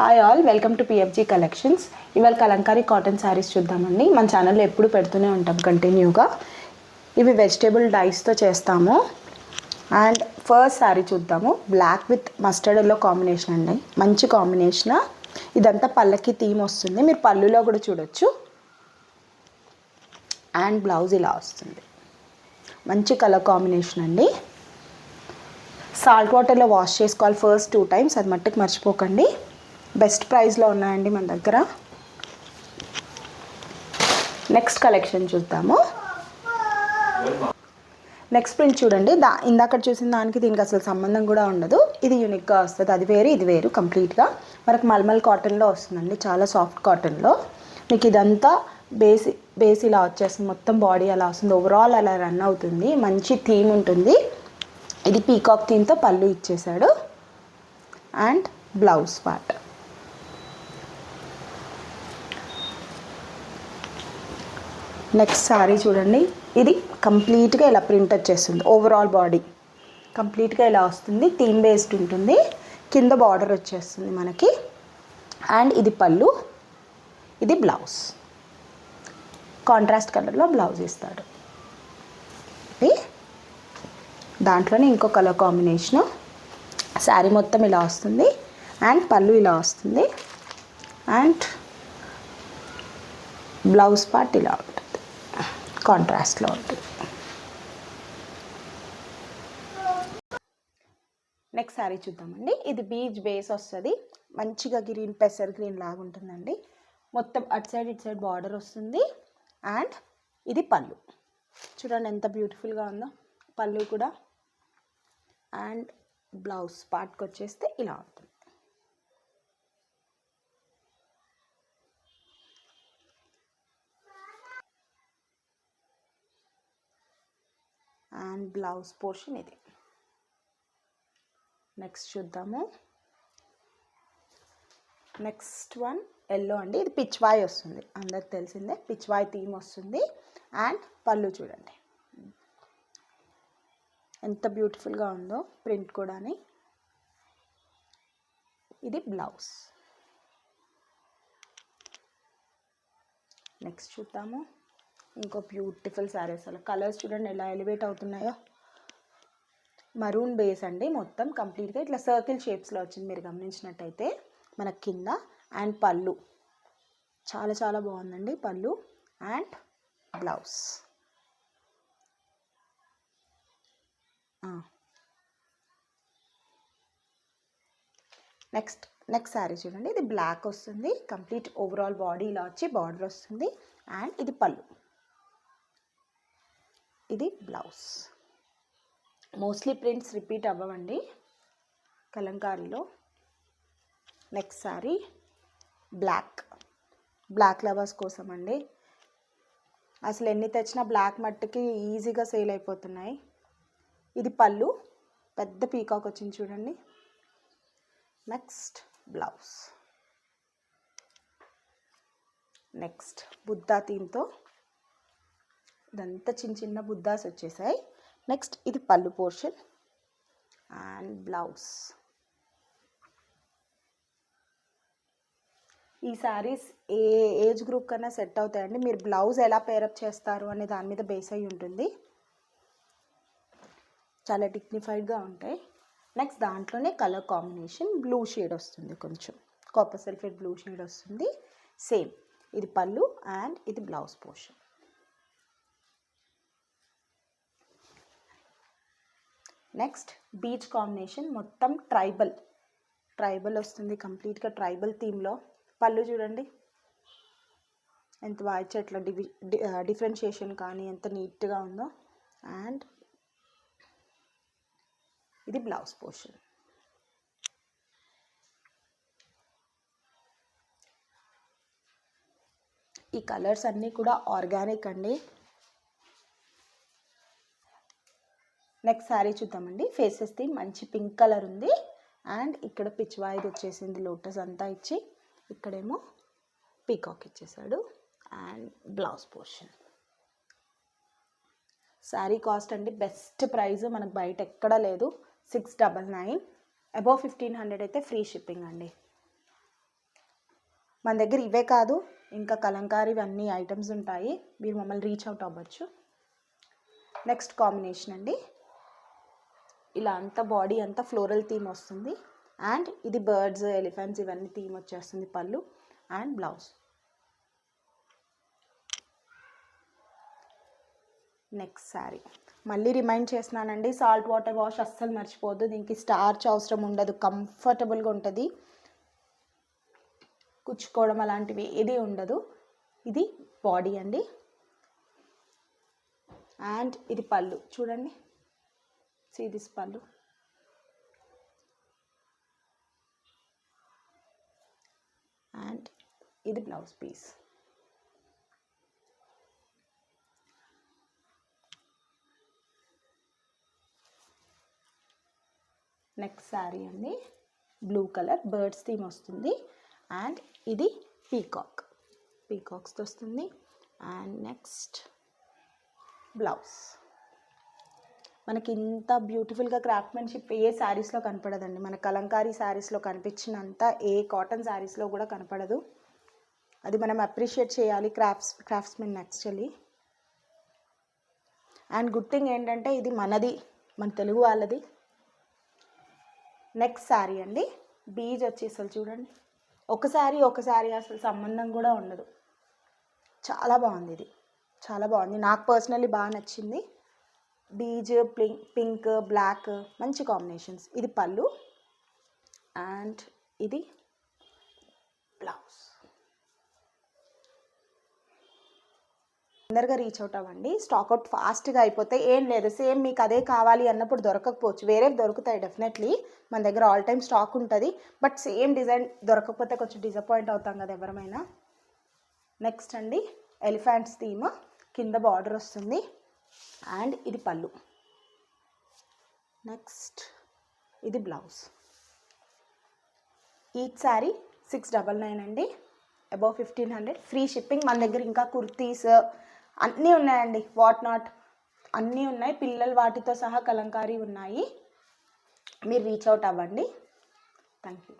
Hi all, welcome to PFG collections. ఇవాళ Kalamkari cotton saris చూద్దామండి. మన ఛానల్లో ఎప్పుడు పెడుతూనే ఉంటాం కంటిన్యూగా. ఇవి వెజిటేబుల్ డైస్తో చేస్తాము. అండ్ ఫస్ట్ శారీ చూద్దాము. Black with mustard yellow combination అండి, మంచి కాంబినేషన్. ఇదంతా పళ్ళకి థీమ్ వస్తుంది, మీరు పళ్ళులో కూడా చూడొచ్చు. అండ్ బ్లౌజ్ ఇలా వస్తుంది, మంచి కలర్ కాంబినేషన్ అండి. సాల్ట్ వాటర్లో వాష్ చేసుకోవాలి ఫస్ట్ 2 times, అది మట్టుకు మర్చిపోకండి. బెస్ట్ ప్రైస్లో ఉన్నాయండి మన దగ్గర. నెక్స్ట్ కలెక్షన్ చూద్దాము. నెక్స్ట్ ప్రింట్ చూడండి. ఇందాక చూసిన దానికి దీనికి అసలు సంబంధం కూడా ఉండదు. ఇది యూనిక్గా వస్తుంది, అది వేరు ఇది వేరు. కంప్లీట్గా మనకు మల్మల్ కాటన్లో వస్తుందండి, చాలా సాఫ్ట్ కాటన్లో. మీకు ఇదంతా బేస్ ఇలా వచ్చేస్తుంది, మొత్తం బాడీ అలా వస్తుంది, ఓవరాల్ అలా రన్ అవుతుంది. మంచి థీమ్ ఉంటుంది. ఇది పీకాక్ థీమ్తో పళ్ళు ఇచ్చేసాడు. And blouse part. Next sari చూడండి. ఇది కంప్లీట్గా ఇలా ప్రింట్ వచ్చేస్తుంది, ఓవరాల్ బాడీ కంప్లీట్గా ఇలా వస్తుంది. థీమ్ బేస్డ్ ఉంటుంది, కింద బార్డర్ వచ్చేస్తుంది మనకి. అండ్ ఇది పళ్ళు, ఇది బ్లౌజ్. కాంట్రాస్ట్ కలర్లో బ్లౌజ్ ఇస్తాడు. దాంట్లోనే ఇంకో కలర్ కాంబినేషను. శారీ మొత్తం ఇలా వస్తుంది. అండ్ పళ్ళు ఇలా వస్తుంది. అండ్ బ్లౌజ్ పార్ట్ ఇలా ఉంటుంది, కాంట్రాస్ట్లో ఉంటుంది. నెక్స్ట్ శారీ చూద్దామండి. ఇది బీచ్ బేస్ వస్తుంది, మంచిగా గ్రీన్, పెసర్ గ్రీన్ లాగా ఉంటుందండి. మొత్తం అటు సైడ్ ఇటు సైడ్ బార్డర్ వస్తుంది. అండ్ ఇది పళ్ళు చూడండి ఎంత బ్యూటిఫుల్గా ఉందో, పళ్ళు కూడా. అండ్ బ్లౌజ్ పార్ట్కి వచ్చేస్తే ఇలా ఉంటుంది. అండ్ బ్లౌజ్ పోర్షన్ ఇది. నెక్స్ట్ చూద్దాము. నెక్స్ట్ వన్ ఎల్లో అండి. ఇది పిచ్వాయ్ వస్తుంది, అందరికి తెలిసిందే, పిచ్వాయ్ థీమ్ వస్తుంది. అండ్ పళ్ళు చూడండి ఎంత బ్యూటిఫుల్గా ఉందో, ప్రింట్ కూడాని. ఇది బ్లౌజ్. నెక్స్ట్ చూద్దాము. ఇంకో బ్యూటిఫుల్ శారీస్. అలా కలర్స్ చూడండి ఎలా ఎలివేట్ అవుతున్నాయో. మరూన్ బేస్ అండి, మొత్తం కంప్లీట్గా ఇట్లా సర్కిల్ షేప్స్లో వచ్చింది మీరు గమనించినట్టయితే మన కింద. అండ్ పళ్ళు చాలా చాలా బాగుందండి, పళ్ళు. And blouse. నెక్స్ట్ శారీ చూడండి. ఇది బ్లాక్ వస్తుంది, కంప్లీట్ ఓవరాల్ బాడీ ఇలా వచ్చి బార్డర్ వస్తుంది. అండ్ ఇది పళ్ళు, ఇది బ్లౌజ్. మోస్ట్లీ ప్రింట్స్ రిపీట్ అవ్వవండి కలంకారీలో. నెక్స్ట్ శారీ బ్లాక్ లవర్స్ కోసం అండి. అసలు ఎన్ని తెచ్చినా బ్లాక్ మట్టుకి ఈజీగా సేల్ అయిపోతున్నాయి. ఇది పళ్ళు, పెద్ద పీకాక్ వచ్చింది చూడండి. Next blouse. నెక్స్ట్ బుద్ధా థీమ్తో ఇదంతా చిన్న చిన్న బుద్ధాస్ వచ్చేసాయి. నెక్స్ట్ ఇది పళ్ళు పోర్షన్ అండ్ బ్లౌజ్. ఈ శారీస్ ఏ ఏజ్ గ్రూప్ కన్నా సెట్ అవుతాయండి. మీరు బ్లౌజ్ ఎలా పేరప్ చేస్తారు అనే దాని మీద బేస్ అయి ఉంటుంది. చాలా డిగ్నిఫైడ్గా ఉంటాయి. నెక్స్ట్ దాంట్లోనే కలర్ కాంబినేషన్ బ్లూ షేడ్ వస్తుంది, కొంచెం కాపర్ సల్ఫేట్ బ్లూ షేడ్ వస్తుంది. సేమ్ ఇది పళ్ళు అండ్ ఇది blouse portion. Next beach combination, మొత్తం ట్రైబల్ వస్తుంది, కంప్లీట్గా ట్రైబల్ థీమ్లో. పళ్ళు చూడండి ఎంత బాగా ఇచ్చే, ఇట్లా డిఫరెన్షియేషన్ కానీ ఎంత నీట్గా ఉందో. అండ్ ఇది బ్లౌజ్ పోర్షన్. ఈ కలర్స్ అన్నీ కూడా ఆర్గానిక్ అండి. నెక్స్ట్ శారీ చూద్దామండి. ఫేసెస్ థీమ్ మంచి పింక్ కలర్ ఉంది. అండ్ ఇక్కడ పిచ్వాయిది వచ్చేసింది, లోటస్ అంతా ఇచ్చి, ఇక్కడేమో పీకాక్ ఇచ్చేసాడు. And blouse portion. Sari cost అండి బెస్ట్ ప్రైస్, మనకు బయట ఎక్కడా లేదు, 699. అబౌవ్ 1500 అయితే ఫ్రీ షిప్పింగ్ అండి. మన దగ్గర ఇవే కాదు, ఇంకా కలంకారీ అన్ని ఐటమ్స్ ఉంటాయి, మీరు మమ్మల్ని రీచ్ అవుట్ అవ్వచ్చు. నెక్స్ట్ కాంబినేషన్ అండి, ఇలా అంతా బాడీ అంతా ఫ్లోరల్ థీమ్ వస్తుంది. అండ్ ఇది బర్డ్స్, ఎలిఫెంట్స్ ఇవన్నీ థీమ్ వచ్చేస్తుంది పళ్ళు అండ్ బ్లౌజ్. నెక్స్ట్ శారీ మళ్ళీ రిమైండ్ చేస్తున్నానండి, సాల్ట్ వాటర్ వాష్ అస్సలు మర్చిపోవద్దు. దీనికి స్టార్చ్ అవసరం ఉండదు, కంఫర్టబుల్గా ఉంటుంది, కుచ్చుకోవడం అలాంటివి ఏది ఉండదు. ఇది బాడీ అండి. అండ్ ఇది పళ్ళు చూడండి, సీ దిస్ పళ్ళు. అండ్ ఇది బ్లౌజ్ పీస్. నెక్స్ట్ శారీ అండి, బ్లూ కలర్ బర్డ్స్ థీమ్ వస్తుంది. అండ్ ఇది పీకాక్స్తో వస్తుంది. And next blouse. మనకి ఇంత బ్యూటిఫుల్గా క్రాఫ్ట్మెన్షిప్ ఏ శారీస్లో కనపడదండి. మన కలంకారీ శారీస్లో కనిపించినంత ఏ కాటన్ శారీస్లో కూడా కనపడదు. అది మనం అప్రిషియేట్ చేయాలి craftsmen actually. And good thing ఏంటంటే ఇది మనది, మన తెలుగు వాళ్ళది. నెక్స్ట్ శారీ అండి, బీజ్ వచ్చి అసలు చూడండి, ఒకసారి అసలు సంబంధం కూడా ఉండదు. చాలా బాగుంది, ఇది చాలా బాగుంది, నాకు పర్సనల్లీ బాగా నచ్చింది. బీజ్, పింక్, బ్లాక్ మంచి కాంబినేషన్స్. ఇది పళ్ళు అండ్ ఇది బ్లౌజ్. తొందరగా రీచ్ అవుట్ అవ్వండి, స్టాక్అవుట్ ఫాస్ట్గా అయిపోతే ఏం లేదు. సేమ్ మీకు అదే కావాలి అన్నప్పుడు దొరకకపోవచ్చు, వేరే దొరుకుతాయి డెఫినెట్లీ, మన దగ్గర ఆల్ టైమ్ స్టాక్ ఉంటుంది. బట్ సేమ్ డిజైన్ దొరకకపోతే కొంచెం డిసప్పాయింట్ అవుతాం కదా ఎవరమైనా. నెక్స్ట్ అండి, ఎలిఫెంట్స్ థీమ్, కింద బార్డర్ వస్తుంది. అండ్ ఇది పళ్ళు. నెక్స్ట్ ఇది బ్లౌజ్. ఈచ్ శారీ 699 అండి, అబౌవ్ 1500, ఫ్రీ షిప్పింగ్. మన దగ్గర ఇంకా కుర్తీస్ అన్నీ ఉన్నాయండి, వాట్ నాట్ అన్నీ ఉన్నాయి, పిల్లలు వాటితో సహా కలంకారీ ఉన్నాయి. మీరు రీచ్ అవుట్ అవ్వండి. Thank you.